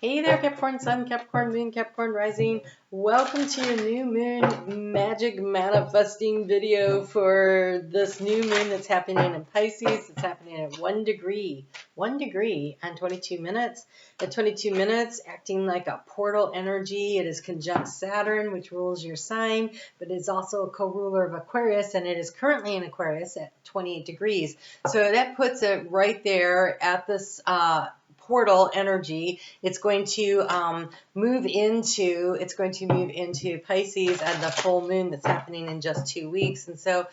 Hey there, Capricorn Sun, Capricorn Moon, Capricorn Rising. Welcome to your new moon magic manifesting video for this new moon that's happening in Pisces. It's happening at 1 degree and 22 minutes. At 22 minutes, acting like a portal energy. It is conjunct Saturn, which rules your sign, but it's also a co-ruler of Aquarius, and it is currently in Aquarius at 28 degrees. So that puts it right there at this portal energy. It's going to move into Pisces at the full moon that's happening in just 2 weeks. And so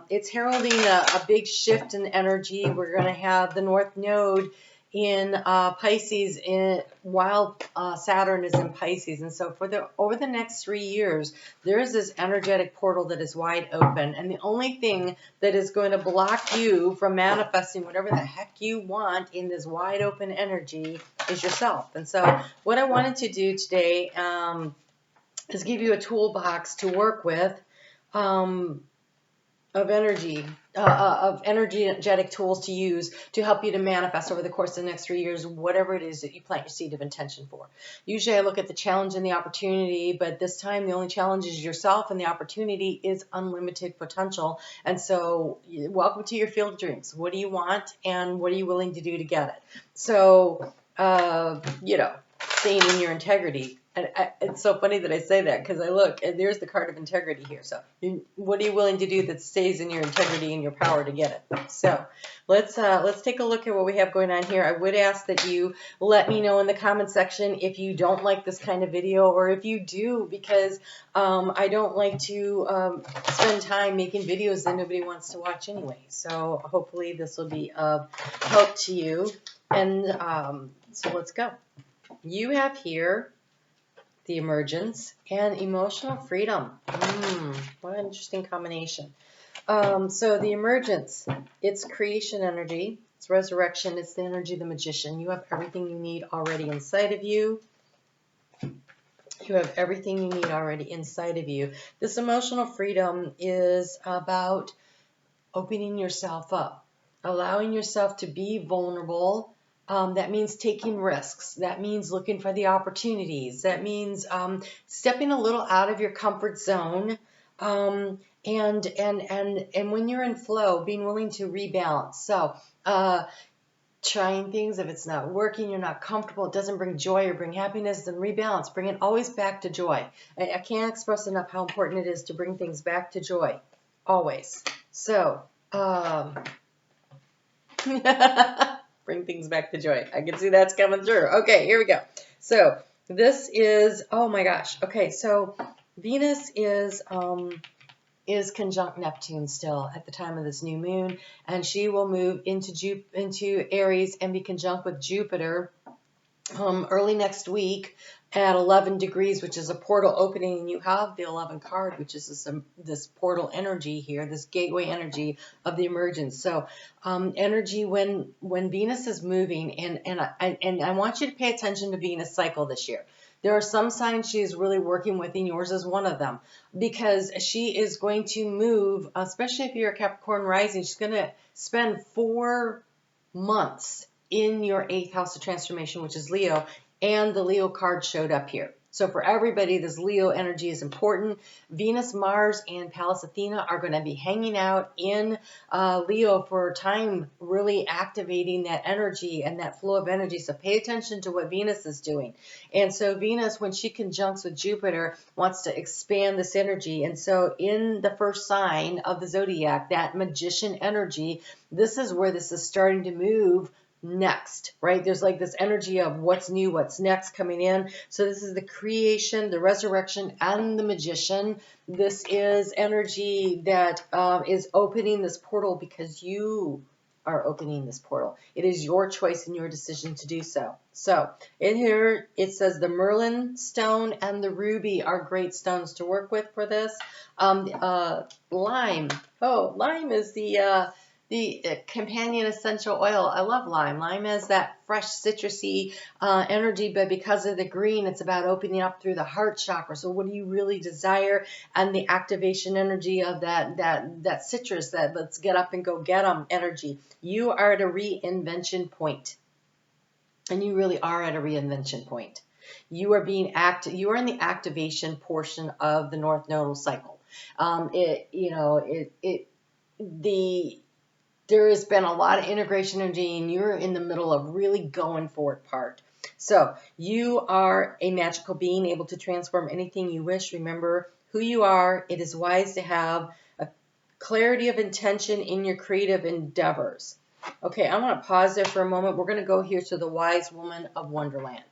it's heralding a big shift in energy. We're going to have the North Node in Pisces while Saturn is in Pisces. And so over the next 3 years, there is this energetic portal that is wide open. And the only thing that is going to block you from manifesting whatever the heck you want in this wide open energy is yourself. And so what I wanted to do today is give you a toolbox to work with of energetic tools to use to help you to manifest over the course of the next 3 years, whatever it is that you plant your seed of intention for. Usually I look at the challenge and the opportunity, but this time the only challenge is yourself and the opportunity is unlimited potential. And so welcome to your field of dreams. What do you want and what are you willing to do to get it? So, staying in your integrity. And it's so funny that I say that because I look and there's the card of integrity here. So what are you willing to do that stays in your integrity and your power to get it? So let's take a look at what we have going on here. I would ask that you let me know in the comment section if you don't like this kind of video or if you do, because I don't like to spend time making videos that nobody wants to watch anyway. So hopefully this will be of help to you. And so let's go. You have here the emergence and emotional freedom. What an interesting combination. So the emergence, it's creation energy, it's resurrection, it's the energy of the magician. You have everything you need already inside of you. You have everything you need already inside of you. This emotional freedom is about opening yourself up, allowing yourself to be vulnerable. That means taking risks. That means looking for the opportunities. That means stepping a little out of your comfort zone. And when you're in flow, being willing to rebalance. So trying things, if it's not working, you're not comfortable, it doesn't bring joy or bring happiness, then rebalance. Bring it always back to joy. I can't express enough how important it is to bring things back to joy. Always. So, bring things back to joy. I can see that's coming through. Okay, here we go. So this is, oh my gosh. Okay, so Venus is conjunct Neptune still at the time of this new moon, and she will move into Aries and be conjunct with Jupiter early next week at 11 degrees, which is a portal opening, and you have the 11 card, which is this portal energy here, this gateway energy of the emergence. So energy when Venus is moving, and I want you to pay attention to Venus cycle this year. There are some signs she is really working with, and yours is one of them, because she is going to move, especially if you're a Capricorn rising, she's going to spend 4 months in your 8th house of transformation, which is Leo, and the Leo card showed up here. So for everybody, this Leo energy is important. Venus, Mars, and Pallas Athena are going to be hanging out in Leo for a time, really activating that energy and that flow of energy. So pay attention to what Venus is doing. And so Venus, when she conjuncts with Jupiter, wants to expand this energy. And so in the first sign of the zodiac, that magician energy, this is where this is starting to move next, right? There's like this energy of what's new, what's next coming in. So this is the creation, the resurrection, and the magician. This is energy that is opening this portal because you are opening this portal. It is your choice and your decision to do so. So in here, it says the Merlin stone and the ruby are great stones to work with for this. Lime. Oh, lime is the companion essential oil. I love lime. Lime has that fresh citrusy energy, but because of the green, it's about opening up through the heart chakra. So what do you really desire? And the activation energy of that citrus, that let's get up and go get them energy. You are at a reinvention point. And you really are at a reinvention point. You are being you are in the activation portion of the North Nodal cycle. There has been a lot of integration energy, and you're in the middle of really going for it part. So you are a magical being able to transform anything you wish. Remember who you are. It is wise to have a clarity of intention in your creative endeavors. Okay, I want to pause there for a moment. We're going to go here to the Wise Woman of Wonderland,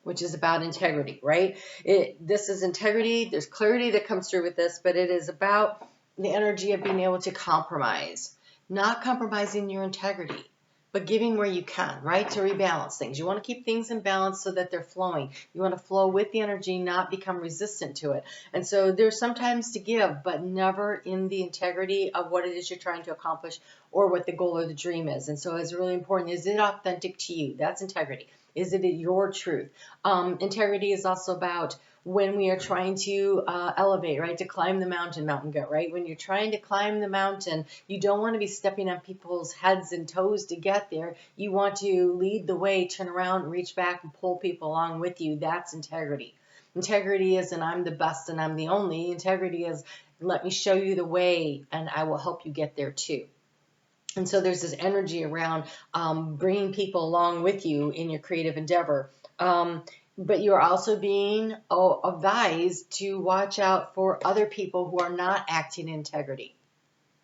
which is about integrity, right? This is integrity. There's clarity that comes through with this, but it is about the energy of being able to compromise. Not compromising your integrity, but giving where you can, right? To rebalance things. You want to keep things in balance so that they're flowing. You want to flow with the energy, not become resistant to it. And so there's sometimes to give, but never in the integrity of what it is you're trying to accomplish or what the goal or the dream is. And so it's really important. Is it authentic to you? That's integrity. Is it your truth? Integrity is also about when we are trying to elevate, right? To climb the mountain goat, right? When you're trying to climb the mountain, you don't want to be stepping on people's heads and toes to get there. You want to lead the way, turn around, reach back, and pull people along with you. That's integrity. Integrity isn't I'm the best and I'm the only. Integrity is let me show you the way and I will help you get there too. And so there's this energy around bringing people along with you in your creative endeavor. But you're also being advised to watch out for other people who are not acting in integrity,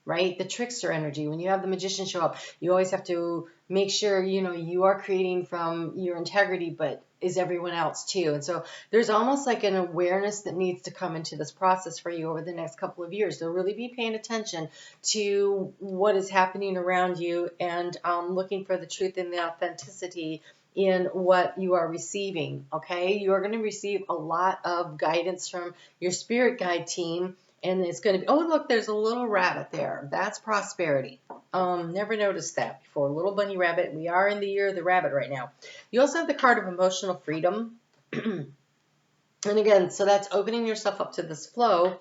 right? The trickster energy. When you have the magician show up, you always have to make sure, you are creating from your integrity, but is everyone else too? And so there's almost like an awareness that needs to come into this process for you over the next couple of years. So really be paying attention to what is happening around you and looking for the truth and the authenticity in what you are receiving, okay? You're going to receive a lot of guidance from your spirit guide team, and it's going to be, oh, look, there's a little rabbit there. That's prosperity. Never noticed that before. Little bunny rabbit. We are in the year of the rabbit right now. You also have the card of emotional freedom. And again, so that's opening yourself up to this flow.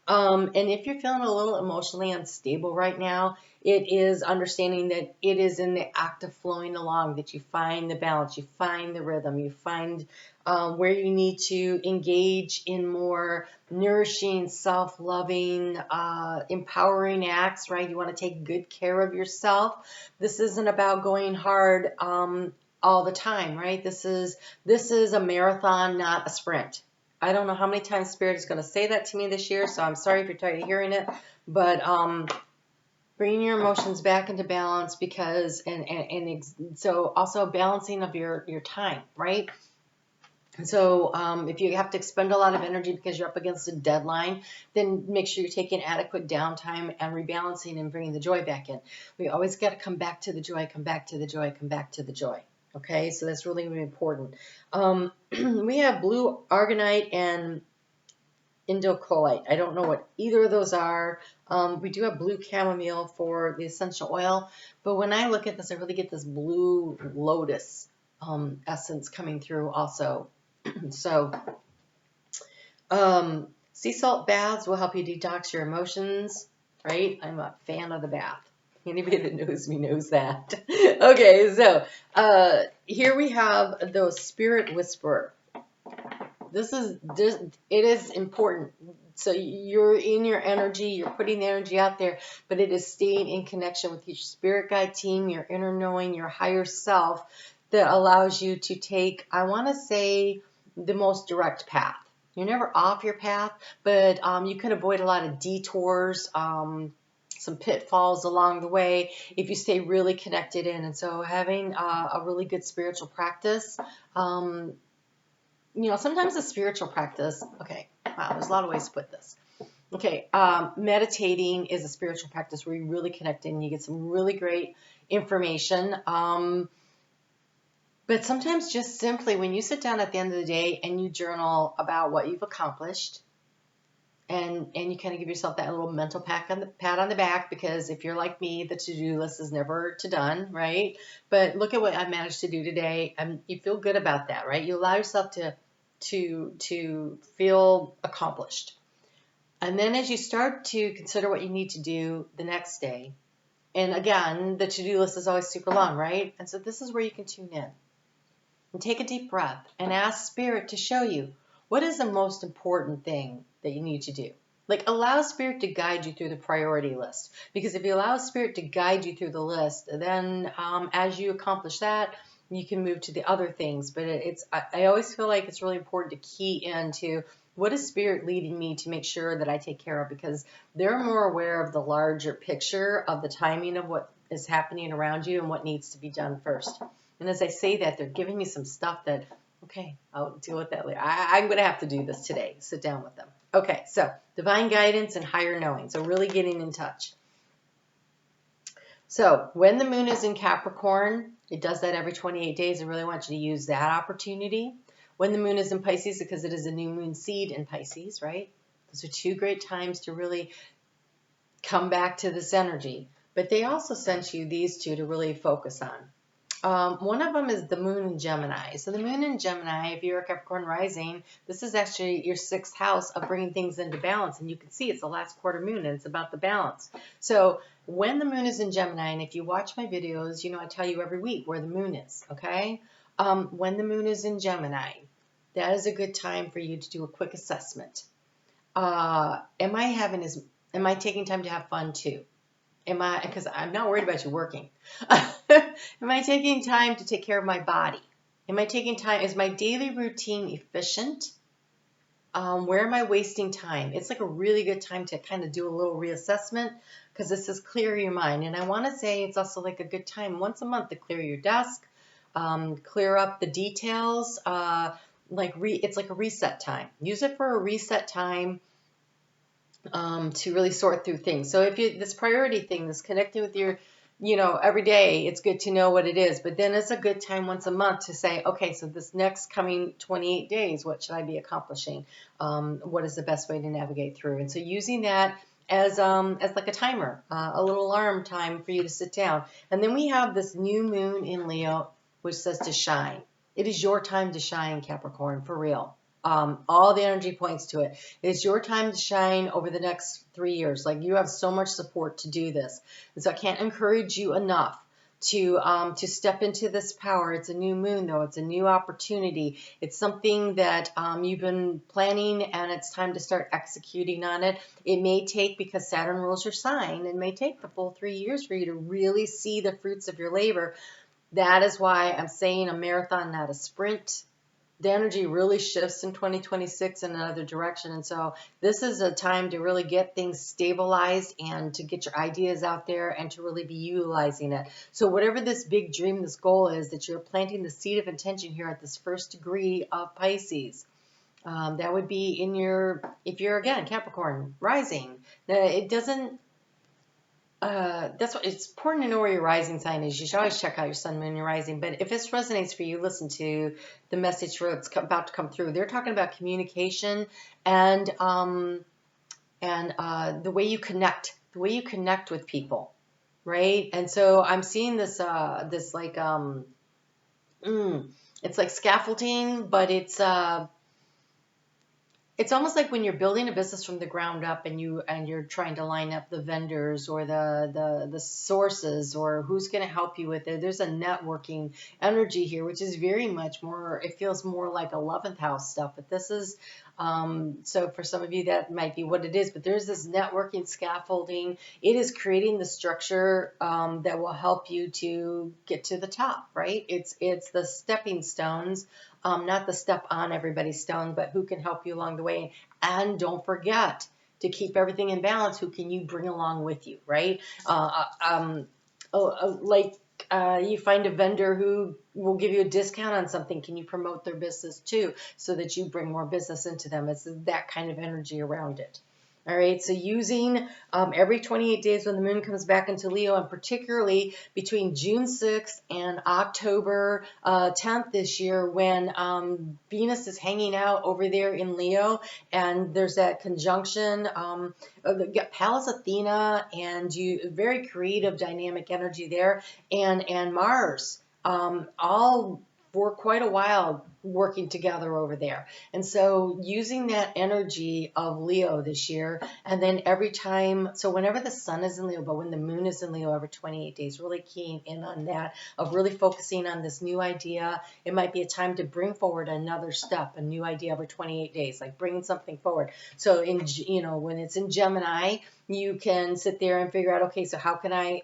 And if you're feeling a little emotionally unstable right now, it is understanding that it is in the act of flowing along that you find the balance, you find the rhythm, you find where you need to engage in more nourishing, self-loving, empowering acts, right? You want to take good care of yourself. This isn't about going hard all the time, right? This is a marathon, not a sprint. I don't know how many times Spirit is going to say that to me this year, so I'm sorry if you're tired of hearing it, but bringing your emotions back into balance because, so also balancing of your time, right? So if you have to expend a lot of energy because you're up against a deadline, then make sure you're taking adequate downtime and rebalancing and bringing the joy back in. We always got to come back to the joy, come back to the joy, come back to the joy. Okay, so that's really, really important. We have blue argonite and indicolite. I don't know what either of those are. We do have blue chamomile for the essential oil, but when I look at this, I really get this blue lotus essence coming through also. So, sea salt baths will help you detox your emotions, right? I'm a fan of the bath. Anybody that knows me knows that. Okay, so here we have the Spirit Whisperer. It is important. So you're in your energy, you're putting the energy out there, but it is staying in connection with your spirit guide team, your inner knowing, your higher self that allows you to take, I want to say, the most direct path. You're never off your path, but you can avoid a lot of detours, some pitfalls along the way if you stay really connected in. And so having a really good spiritual practice, sometimes a spiritual practice, okay, wow, there's a lot of ways to put this. Okay, meditating is a spiritual practice where you really connect in, you get some really great information. But sometimes just simply when you sit down at the end of the day and you journal about what you've accomplished, and you kind of give yourself that little mental pat on the back, because if you're like me, the to-do list is never done, right? But look at what I managed to do today, and you feel good about that, right? You allow yourself to feel accomplished. And then as you start to consider what you need to do the next day, and again, the to-do list is always super long, right? And so this is where you can tune in. and take a deep breath and ask Spirit to show you what is the most important thing that you need to do. Like, allow Spirit to guide you through the priority list. Because if you allow Spirit to guide you through the list, then as you accomplish that, you can move to the other things. But I always feel like it's really important to key into what is Spirit leading me to make sure that I take care of, because they're more aware of the larger picture of the timing of what is happening around you and what needs to be done first. And as I say that, they're giving me some stuff that, okay, I'll deal with that later. I'm going to have to do this today. Sit down with them. Okay, so divine guidance and higher knowing. So really getting in touch. So when the moon is in Capricorn, it does that every 28 days. I really want you to use that opportunity. When the moon is in Pisces, because it is a new moon seed in Pisces, right? Those are two great times to really come back to this energy. But they also sent you these two to really focus on. One of them is the moon in Gemini. So the moon in Gemini, if you're a Capricorn rising, this is actually your 6th house of bringing things into balance. And you can see it's the last quarter moon and it's about the balance. So when the moon is in Gemini, and if you watch my videos, you know I tell you every week where the moon is, okay? When the moon is in Gemini, that is a good time for you to do a quick assessment. Am I taking time to have fun too? Because I'm not worried about you working. Am I taking time to take care of my body? Am I taking time? Is my daily routine efficient? Where am I wasting time? It's like a really good time to kind of do a little reassessment, because this is clear your mind. And I want to say it's also like a good time once a month to clear your desk, clear up the details. It's like a reset time. Use it for a reset time. To really sort through things. So if this priority thing, this connecting with your, every day, it's good to know what it is. But then it's a good time once a month to say, okay, so this next coming 28 days, what should I be accomplishing? What is the best way to navigate through? And so using that as like a timer, a little alarm time for you to sit down. And then we have this new moon in Leo, which says to shine. It is your time to shine, Capricorn, for real. All the energy points to it. It's your time to shine over the next 3 years. Like, you have so much support to do this. And so I can't encourage you enough to step into this power. It's a new moon, though. It's a new opportunity. It's something that you've been planning, and it's time to start executing on it. It may take, because Saturn rules your sign, it may take the full 3 years for you to really see the fruits of your labor. That is why I'm saying a marathon, not a sprint. The energy really shifts in 2026 in another direction. And so this is a time to really get things stabilized and to get your ideas out there and to really be utilizing it. So whatever this big dream, this goal is, that you're planting the seed of intention here at this 1st degree of Pisces. That would be in if you're, again, Capricorn rising. It doesn't, that's what it's important to know where your rising sign is. You should always check out your sun, moon, and your rising. But if this resonates for you, listen to the message that's about to come through. They're talking about communication and the way you connect, with people, right? And so I'm seeing this it's like scaffolding, but it's almost like when you're building a business from the ground up, and you're trying to line up the vendors or the sources, or who's going to help you with it. There's a networking energy here, which is very much more, it feels more like 11th house stuff. But this is, so for some of you that might be what it is, but there's this networking scaffolding. It is creating the structure that will help you to get to the top, right? It's the stepping stones. Not the step on everybody's stone, but who can help you along the way. And don't forget to keep everything in balance. Who can you bring along with you, right? You find a vendor who will give you a discount on something. Can you promote their business too, so that you bring more business into them? It's that kind of energy around it. All right, so using every 28 days when the moon comes back into Leo, and particularly between June 6th and October 10th this year, when Venus is hanging out over there in Leo, and there's that conjunction, Pallas Athena, and very creative, dynamic energy there, and Mars, all for quite a while working together over there. And so using that energy of Leo this year, and then every time, so whenever the sun is in Leo, but when the moon is in Leo every 28 days, really keying in on that, of really focusing on this new idea. It might be a time to bring forward another step, a new idea every 28 days, like bringing something forward. So in, when it's in Gemini, you can sit there and figure out, okay, so how can I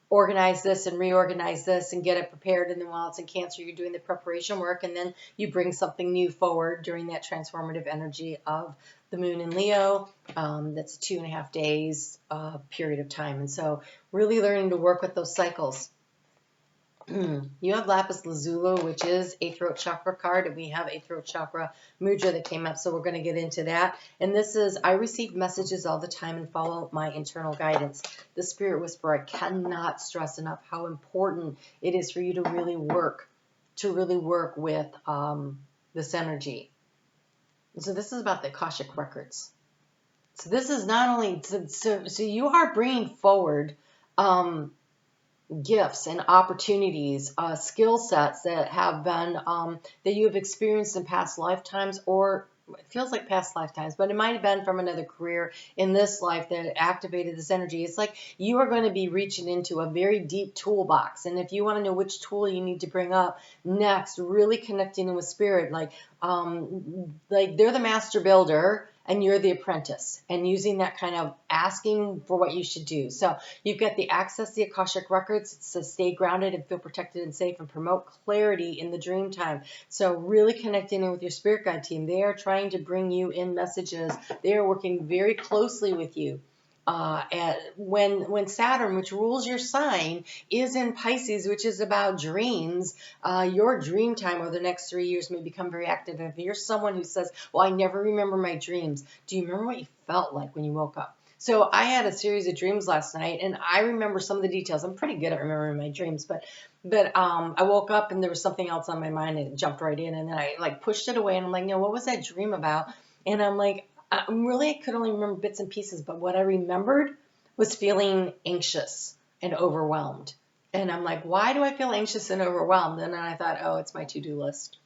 organize this and reorganize this and get it prepared. And then while it's in Cancer, you're doing the preparation work, and then you bring something new forward during that transformative energy of the moon in Leo. That's 2.5 days period of time. And so really learning to work with those cycles. You have Lapis Lazuli, which is a throat chakra card, and we have a throat chakra mudra that came up, so we're going to get into that. And this is, I receive messages all the time and follow my internal guidance. The Spirit Whisperer, I cannot stress enough how important it is for you to really work with this energy. So this is about the Akashic records. So this is not only, so you are bringing forward gifts and opportunities, skill sets that have been, that you have experienced in past lifetimes, or it feels like past lifetimes, but it might have been from another career in this life that activated this energy. It's like you are going to be reaching into a very deep toolbox. And if you want to know which tool you need to bring up next, really connecting in with Spirit, like they're the master builder and you're the apprentice, and using that kind of asking for what you should do. So you've got the access the Akashic records. It says stay grounded and feel protected and safe and promote clarity in the dream time. So really connecting in with your spirit guide team. They are trying to bring you in messages. They are working very closely with you. When Saturn, which rules your sign, is in Pisces, which is about dreams, your dream time over the next 3 years may become very active. If you're someone who says, well, I never remember my dreams, do you remember what you felt like when you woke up? So I had a series of dreams last night, and I remember some of the details. I'm pretty good at remembering my dreams, but I woke up and there was something else on my mind, and it jumped right in, and then I like pushed it away, and I'm like, no, what was that dream about? And I'm like, I could only remember bits and pieces, but what I remembered was feeling anxious and overwhelmed. And I'm like, why do I feel anxious and overwhelmed? And then I thought, oh, it's my to-do list.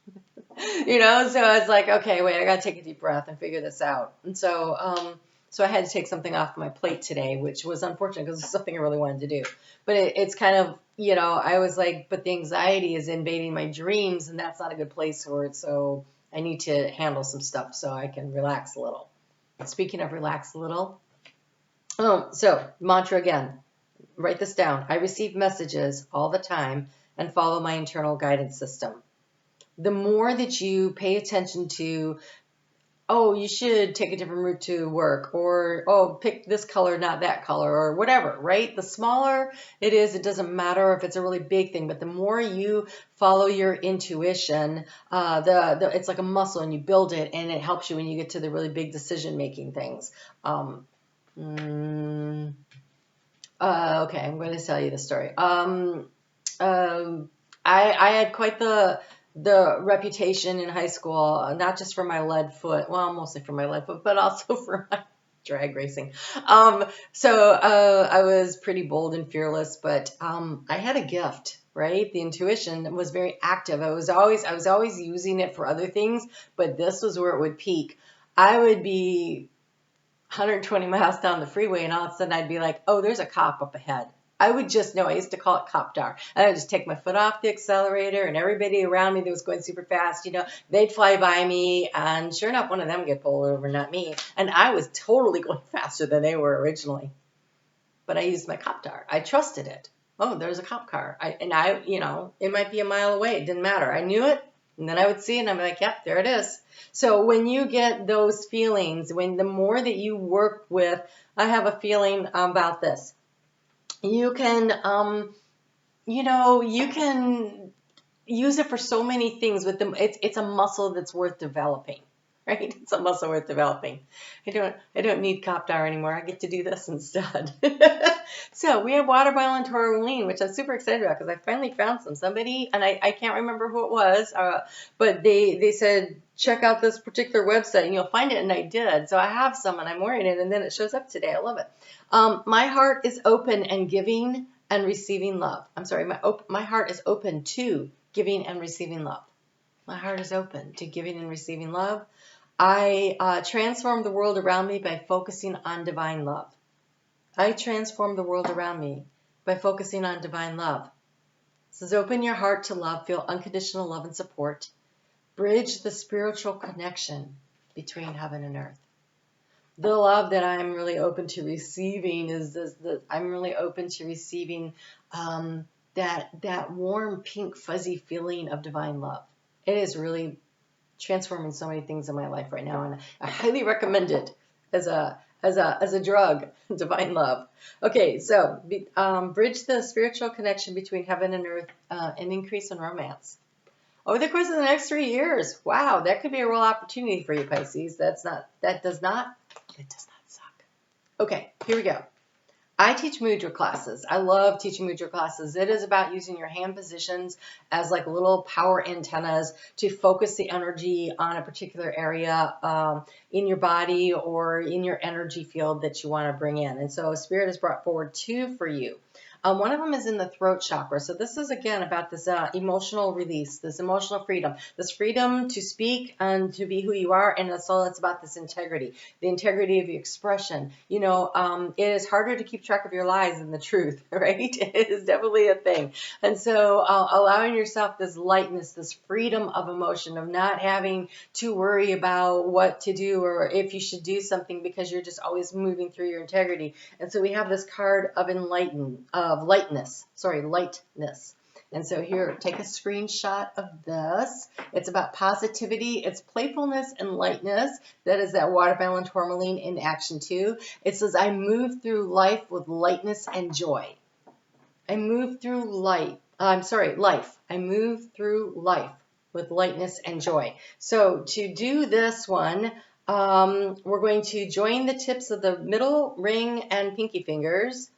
So I was like, okay, wait, I got to take a deep breath and figure this out. And so, so I had to take something off my plate today, which was unfortunate because it's something I really wanted to do. But it's kind of, I was like, but the anxiety is invading my dreams, and that's not a good place for it. So I need to handle some stuff so I can relax a little. Speaking of relax a little. So mantra again. Write this down. I receive messages all the time and follow my internal guidance system. The more that you pay attention to, oh, you should take a different route to work, or, oh, pick this color, not that color, or whatever, right? The smaller it is, it doesn't matter if it's a really big thing, but the more you follow your intuition, it's like a muscle, and you build it, and it helps you when you get to the really big decision-making things. Okay, I'm going to tell you the story. I had quite the reputation in high school, not just for my lead foot, well, mostly for my lead foot, but also for my drag racing. So I was pretty bold and fearless, but I had a gift, right? The intuition was very active. I was always using it for other things, but this was where it would peak. I would be 120 miles down the freeway, and all of a sudden I'd be like, oh, there's a cop up ahead. I would just know. I used to call it copdar. And I would just take my foot off the accelerator, and everybody around me that was going super fast, they'd fly by me, and sure enough, one of them get pulled over, not me. And I was totally going faster than they were originally. But I used my copdar. I trusted it. Oh, there's a cop car. It might be a mile away. It didn't matter. I knew it, and then I would see it, and I'm like, yep, there it is. So when you get those feelings, the more that you work with, I have a feeling about this. You can, you can use it for so many things with them. It's a muscle that's worth developing, right? It's a muscle worth developing. I don't need copdar anymore. I get to do this instead. So we have water bottle and tourmaline, which I'm super excited about because I finally found somebody, and I can't remember who it was, but they said, check out this particular website and you'll find it, and I did. So I have some, and I'm wearing it, and then it shows up today. I love it. My heart is open and giving and receiving love. I'm sorry, my heart is open to giving and receiving love. My heart is open to giving and receiving love. I transform the world around me by focusing on divine love. I transform the world around me by focusing on divine love. It says, open your heart to love, feel unconditional love and support. Bridge the spiritual connection between heaven and earth. The love that I'm really open to receiving is this, I'm really open to receiving that warm, pink, fuzzy feeling of divine love. It is really transforming so many things in my life right now, and I highly recommend it as a drug, divine love. Okay, so bridge the spiritual connection between heaven and earth, and increase in romance. Over the course of the next 3 years, wow, that could be a real opportunity for you, Pisces. That does not suck. Okay, here we go. I teach mudra classes. I love teaching mudra classes. It is about using your hand positions as like little power antennas to focus the energy on a particular area in your body or in your energy field that you want to bring in. And so Spirit has brought forward 2 for you. One of them is in the throat chakra. So this is, again, about this emotional release, this emotional freedom, this freedom to speak and to be who you are. And it's about this integrity, the integrity of your expression. You know, it is harder to keep track of your lies than the truth, right? It is definitely a thing. And so allowing yourself this lightness, this freedom of emotion, of not having to worry about what to do or if you should do something, because you're just always moving through your integrity. And so we have this card of lightness. And so here, take a screenshot of this. It's about positivity. It's playfulness and lightness. That is that watermelon tourmaline in action 2. It says, I move through life with lightness and joy. I move through life. I move through life with lightness and joy. So to do this one, we're going to join the tips of the middle ring and pinky fingers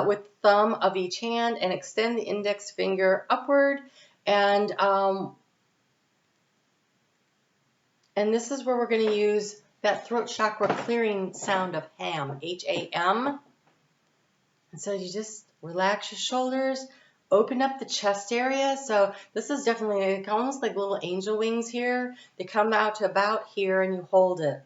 with thumb of each hand and extend the index finger upward. And this is where we're going to use that throat chakra clearing sound of ham, H-A-M. And so you just relax your shoulders, open up the chest area. So this is definitely almost like little angel wings here. They come out to about here and you hold it.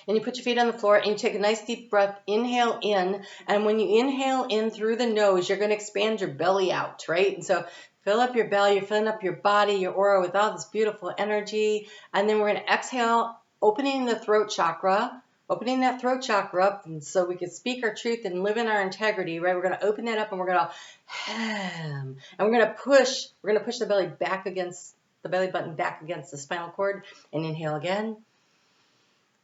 And you put your feet on the floor and you take a nice deep breath, inhale in. And when you inhale in through the nose, you're going to expand your belly out, right? And so fill up your belly, you're filling up your body, your aura with all this beautiful energy. And then we're going to exhale, opening the throat chakra, opening that throat chakra up, and so we can speak our truth and live in our integrity, right? We're going to open that up and we're going to hem. And we're going to push the belly back against the belly button, back against the spinal cord, and inhale again.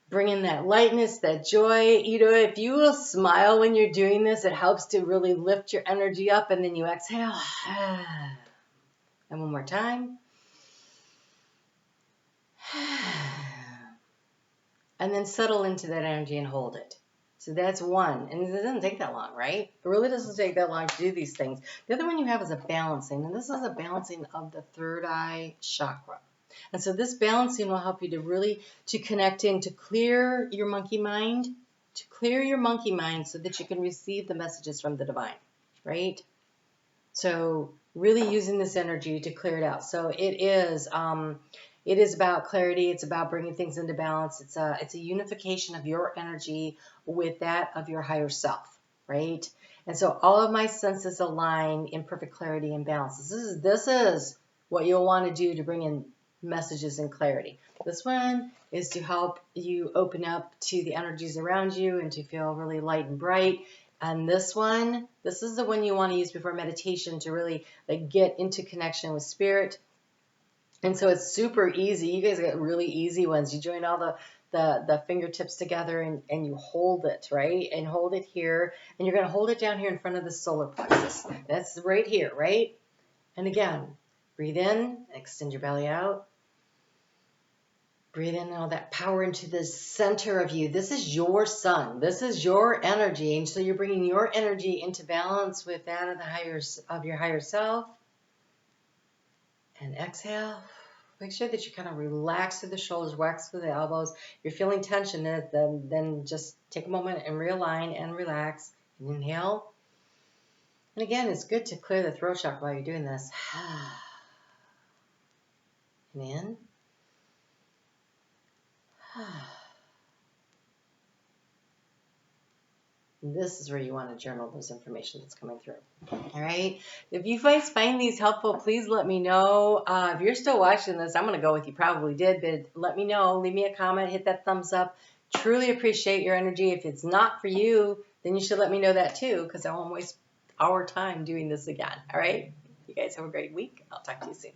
Bring in that lightness, that joy. You know, if you will smile when you're doing this, it helps to really lift your energy up. And then you exhale. And one more time. And then settle into that energy and hold it. So that's one. And it doesn't take that long, right? It really doesn't take that long to do these things. The other one you have is a balancing. And this is a balancing of the third eye chakra. And so this balancing will help you to really connect in, to clear your monkey mind, so that you can receive the messages from the divine, right? So really using this energy to clear it out. So it is about clarity. It's about bringing things into balance. It's a unification of your energy with that of your higher self, right? And so all of my senses align in perfect clarity and balance. This is what you'll want to do to bring in messages and clarity. This one is to help you open up to the energies around you and to feel really light and bright. And this is the one you want to use before meditation to really get into connection with spirit. And so it's super easy. You guys get really easy ones. You join all the fingertips together and you hold it, right? And hold it here. And you're going to hold it down here in front of the solar plexus. That's right here, right? And again, breathe in, extend your belly out. Breathe in all that power into the center of you. This is your sun. This is your energy. And so you're bringing your energy into balance with that of your higher self. And exhale. Make sure that you kind of relax through the shoulders, wax through the elbows. If you're feeling tension, then just take a moment and realign and relax. And inhale. And again, it's good to clear the throat chakra while you're doing this. And in. This is where you want to journal those information that's coming through. All right. If you guys find these helpful, please let me know. If you're still watching this, I'm going to go with you probably did, but let me know. Leave me a comment. Hit that thumbs up. Truly appreciate your energy. If it's not for you, then you should let me know that too, because I won't waste our time doing this again. All right. You guys have a great week. I'll talk to you soon.